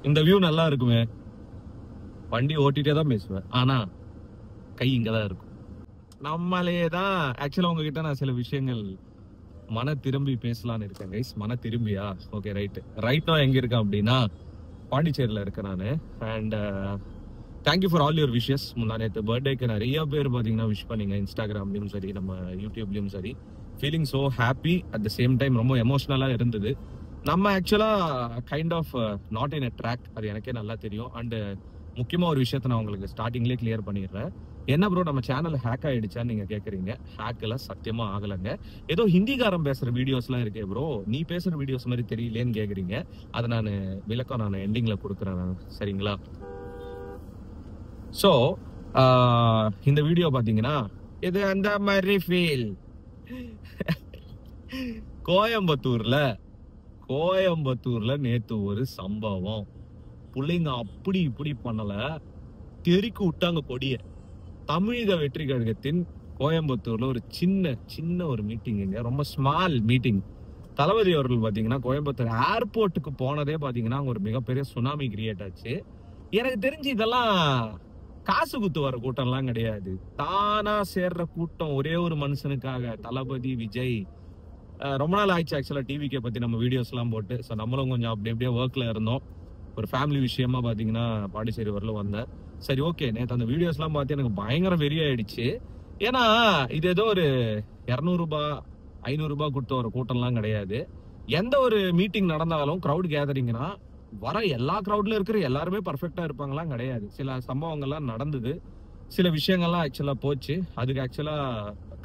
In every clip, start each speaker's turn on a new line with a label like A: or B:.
A: இந்த வியூ நல்லா இருக்குமே, வண்டி ஓட்டிட்டே தான் பேசுவேன், ஆனா கை இங்கதான் இருக்கும். நம்மளே தான் ஆக்சுவலா உங்ககிட்ட நான் சில விஷயங்கள் மன திரும்பி பேசலான்னு இருக்கேன் கைஸ். மன திரும்பியா? ஓகே ரைட் நான் எங்க இருக்கேன் அப்படின்னா பாண்டிச்சேரியில இருக்கேன் நானு. And thank you for all your wishes. நேற்று பர்த்டேக்கு நிறைய பேர் பார்த்தீங்கன்னா விஷ் பண்ணீங்க, இன்ஸ்டாகிராம்லயும் சரி நம்ம யூடியூப்லயும் சரி. Feeling so happy, at the same time ரொம்ப எமோஷ்னலாக இருந்தது. நம்ம actually kind of not in a track, அது எனக்கே நல்லா தெரியும். அண்ட் முக்கியமாக ஒரு விஷயத்த நான் உங்களுக்கு ஸ்டார்டிங்லேயே கிளியர் பண்ணிடுறேன். என்ன ப்ரோ நம்ம சேனல் ஹேக் ஆயிடுச்சான்னு நீங்க கேக்குறீங்க. ஹேக்ல சத்தியமா ஆகலைங்க. ஏதோ ஹிந்திக்காரன் பேசுற வீடியோஸ்லாம் இருக்கே ப்ரோ, நீ பேசுற வீடியோஸ் மாதிரி தெரியலேன்னு கேக்குறீங்க. அதை நான் விளக்கம் நான் எண்டிங்ல கொடுக்குறேன், சரிங்களா? ஸோ இந்த வீடியோ பாத்தீங்கன்னா இது அந்த மாதிரி ஃபீல். கோயம்புத்தூர்ல நேத்து ஒரு சம்பவம். பிள்ளைங்க அப்படி இப்படி பண்ணல, தெறிக்கு விட்டாங்க கொடிய. தமிழக வெற்றி கழகத்தின் கோயம்புத்தூர்ல ஒரு சின்ன ஒரு மீட்டிங்க, ரொம்ப ஸ்மால் மீட்டிங். தளபதி அவர்கள் பாத்தீங்கன்னா கோயம்புத்தூர் ஏர்போர்ட்டுக்கு போனதே பாத்தீங்கன்னா ஒரு மிகப்பெரிய சுனாமி கிரியேட் ஆச்சு. எனக்கு தெரிஞ்சு இதெல்லாம் காசு குத்து வர கூட்டம்லாம் கிடையாது, தானா சேர்ற கூட்டம். ஒரே ஒரு மனுஷனுக்காக, தளபதி விஜய். ரொம்ப நாள் ஆயிடுச்சு ஆக்சுவலா டிவிக்கே பத்தி நம்ம வீடியோஸ் எல்லாம் போட்டு. ஸோ நம்மளும் கொஞ்சம் அப்படி அப்படியே ஒர்க்ல இருந்தோம். ஒரு ஃபேமிலி விஷயமா பாத்தீங்கன்னா பாண்டிச்சேரி வரல வந்தேன். சரி ஓகே, நேற்று அந்த வீடியோஸ் எல்லாம் பார்த்து எனக்கு பயங்கர வெறி ஆயிடுச்சு. ஏன்னா இது ஏதோ ஒரு 200 ரூபாய் 500 ரூபாய் கொடுத்த ஒரு கூட்டம்லாம் கிடையாது. எந்த ஒரு மீட்டிங் நடந்தாலும் கிரௌட் கேதரிங்னா வர எல்லா கிரௌட்ல இருக்கிற எல்லாருமே பர்ஃபெக்டா இருப்பாங்கலாம் கிடையாது. சில சம்பவங்கள்லாம் நடந்தது, சில விஷயங்கள்லாம் ஆக்சுவலா போச்சு. அதுக்கு ஆக்சுவலா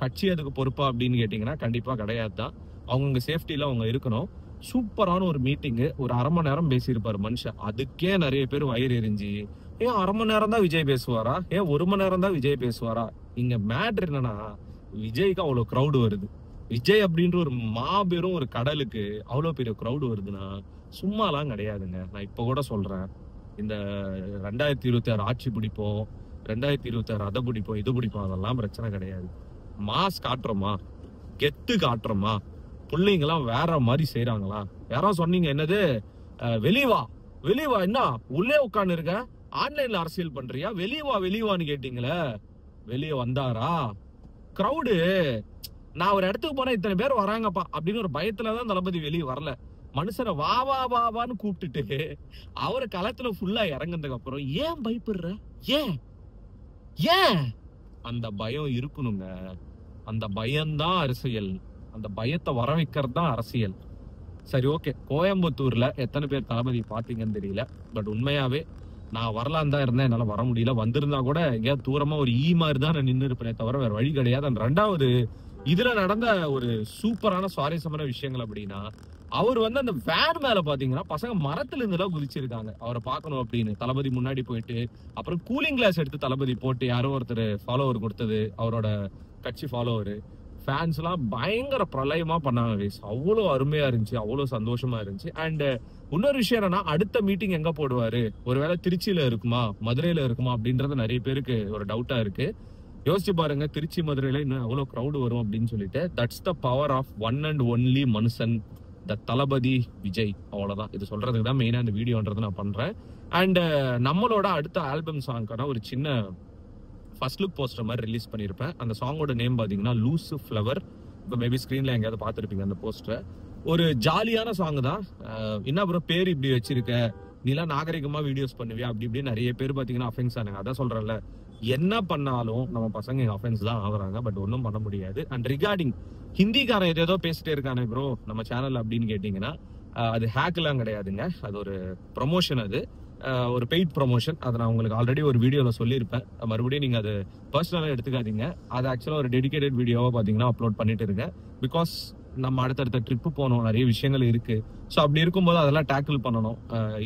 A: கட்சி அதுக்கு பொறுப்பா அப்படின்னு கேட்டீங்கன்னா கண்டிப்பா கிடையாது தான். அவங்கவுங்க சேஃப்டில அவங்க இருக்கணும். சூப்பரான ஒரு மீட்டிங், ஒரு 1/2 மணி நேரம் பேசியிருப்பாரு மனுஷன். அதுக்கே நிறைய பேர் வயிறு எரிஞ்சு, ஏன் 1/2 மணி நேரம் தான் விஜய் பேசுவாரா, ஏன் 1 மணி நேரம் தான் விஜய் பேசுவாரா? இங்க மேட்ரு என்னன்னா, விஜய்க்கு அவ்வளவு கிரௌடு வருது. விஜய் அப்படின்ற ஒரு மாபெரும் ஒரு கடலுக்கு அவ்வளவு பெரிய கிரௌடு வருதுன்னா சும்மாலாம் கிடையாதுங்க. நான் இப்ப கூட சொல்றேன், இந்த 2026 ஆட்சி பிடிப்போம், 2026 அதை பிடிப்போம், இது பிடிப்போம், அதெல்லாம் பிரச்சனை கிடையாது. மாஸ் காட்டுறோமா, கெத்து காட்டுறோமா, பிள்ளைங்கெல்லாம் வேற மாதிரி செய்யறாங்களா? யாரோ சொன்னீங்க என்னது, வெளிவா என்ன உள்ளே உட்கார்ந்து இருக்க, ஆன்லைன்ல அரசியல் பண்றியா, வெளிவான்னு கேட்டீங்களே, வெளியே வந்தாரா? கிரௌடு, நான் ஒரு இடத்துக்கு போனா இத்தனை பேர் வராங்கப்பா அப்படின்னு ஒரு பயத்துலதான் தளபதி வெளியே வரல. மனுஷனை வான்னு கூப்பிட்டுட்டு அவரு களத்துல ஃபுல்லா இறங்குனதுக்கு அப்புறம் ஏன் பயப்படுற, ஏன் அந்த பயம் இருக்கணுங்க. அந்த பயம்தான் அரசியல், அந்த பயத்தை வர வைக்கிறது தான் அரசியல். சரி ஓகே, கோயம்புத்தூர்ல எத்தனை பேர் தளபதி பாத்தீங்கன்னு தெரியல. பட் உண்மையாவே நான் வரலாம் தான் இருந்தேன், என்னால வர முடியல. வந்திருந்தா கூட எங்கேயாவது தூரமா ஒரு மாதிரி தான் நான் நின்று இருப்பேனே தவிர வேற வழி கிடையாது. அந்த 2வது இதுல நடந்த ஒரு சூப்பரான சுவாரஸ்யமான விஷயங்கள் அப்படின்னா, அவர் வந்து அந்த வேன் மேல பாத்தீங்கன்னா பசங்க மரத்துல இருந்தெல்லாம் குதிச்சிருக்காங்க அவரை பார்க்கணும் அப்படின்னு. தளபதி முன்னாடி போயிட்டு அப்புறம் கூலிங் கிளாஸ் எடுத்து தளபதி போட்டு யாரோ ஒருத்தர் ஃபாலோவர் கொடுத்தது, அவரோட கட்சி ஃபாலோவர். ஃபேன்ஸ் எல்லாம் பயங்கர பிரளயமா பண்ணாங்க. அவ்வளவு அருமையா இருந்துச்சு, அவ்வளவு சந்தோஷமா இருந்துச்சு. அண்ட் இன்னொரு விஷயம் என்னன்னா, அடுத்த மீட்டிங் எங்க போடுவாரு, ஒருவேளை திருச்சியில இருக்குமா மதுரையில இருக்குமா அப்படின்றது நிறைய பேருக்கு ஒரு டவுட்டா இருக்கு. யோசிச்சு பாருங்க, திருச்சி மதுரையில இன்னும் எவ்வளவு கிரௌடு வரும் அப்படின்னு சொல்லிட்டு. That's the power of one and only மனுஷன், த தளபதி விஜய். அவ்வளவுதான், இது சொல்றதுக்கு தான் மெயினா இந்த வீடியோன்றது நான் பண்றேன். அண்ட் நம்மளோட அடுத்த ஆல்பம் சாங்கான ஒரு சின்ன ஃபர்ஸ்ட் லுக் போஸ்டர் மாதிரி ரிலீஸ் பண்ணியிருப்பேன். அந்த சாங்கோட நேம் பாத்தீங்கன்னா லூசு ஃப்ளவர். இப்போ மேபி ஸ்க்ரீன்ல எங்கேயாவது பார்த்துருப்பீங்க அந்த போஸ்டர். ஒரு ஜாலியான சாங் தான். என்ன அப்புறம் பேர் இப்படி வச்சிருக்க, நீலாம் நாகரிகமா வீடியோஸ் பண்ணுவியா அப்படி இப்படி நிறைய பேர் பாத்தீங்கன்னா அஃபென்ஸ் ஆனாங்க. அதான் சொல்றேன்ல, என்ன பண்ணாலும் நம்ம பசங்க அஃபென்ஸ் தான் ஆகுறாங்க. பட் ஒன்றும் பண்ண முடியாது. அண்ட் ரிகார்டிங் ஹிந்திக்காரன் ஏதோ பேசிட்டே இருக்கானே ப்ரோ நம்ம சேனல் அப்படின்னு கேட்டீங்கன்னா, அது ஹேக்லாம் கிடையாதுங்க. அது ஒரு ப்ரொமோஷன், அது ஒரு பெய்ட் ப்ரொமோஷன். அதை நான் உங்களுக்கு ஆல்ரெடி ஒரு வீடியோல சொல்லியிருப்பேன். மறுபடியும் நீங்க அது பர்சனலா எடுத்துக்காதீங்க. அது ஆக்சுவலா ஒரு டெடிகேட்டட் வீடியோவா பாத்தீங்கன்னா அப்லோட் பண்ணிட்டு இருக்கேன். பிகாஸ் நம்ம அடுத்தடுத்த ட்ரிப்பு போனோம், நிறைய விஷயங்கள் இருக்கு. ஸோ அப்படி இருக்கும்போது அதெல்லாம் டேக்கிள் பண்ணணும்.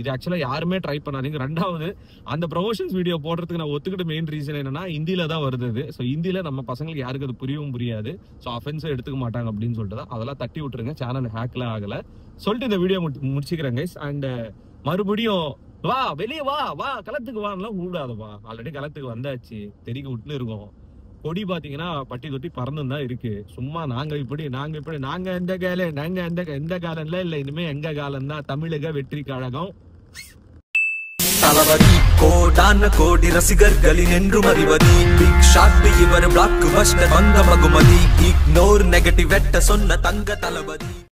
A: இது ஆக்சுவலா யாருமே ட்ரை பண்ணாதீங்க. 2வது, அந்த ப்ரொமோஷன்ஸ் வீடியோ போடுறதுக்கு நான் ஒத்துக்கிட்ட மெயின் ரீசன் என்னன்னா, ஹிந்தியில தான் வருது. ஸோ ஹிந்தியில நம்ம பசங்களுக்கு யாருக்கு அது புரியவும் புரியாது. ஸோ அஃபென்ஸை எடுத்துக்க மாட்டாங்க அப்படின்னு சொல்லிட்டு தான் அதெல்லாம் தட்டி விட்டுருங்க. சேனல் ஹேக்ல ஆகல சொல்லிட்டு இந்த வீடியோ முடிச்சுக்கிறேன் கைஸ். அண்ட் மறுபடியும் வா வெளியே வா களத்துக்கு வான்லாம் கூடாதுப்பா. ஆல்ரெடி களத்துக்கு வந்தாச்சு, தெறிக்க விட்டுன்னு இருக்கோம். கொடி பாத்தீங்கன்னா பட்டி தொட்டி பறந்தும் தான் இருக்கு. சும்மா நாங்க இப்படி நாங்க எந்த காலம், நாங்க எந்த காலம்ல இல்ல, இனிமே எங்க காலம் தான் தமிழக வெற்றி கழகம்.
B: தளபதி. கோடான கோடி ரசிகர்களின் என்றும் அறிவதி. பிக் ஷாட் இவர் பிளாக் பஸ்டர் வந்த மகுமதி. இக்னோர் நெகட்டிவ் வெட்ட சொன்ன தங்க தளபதி.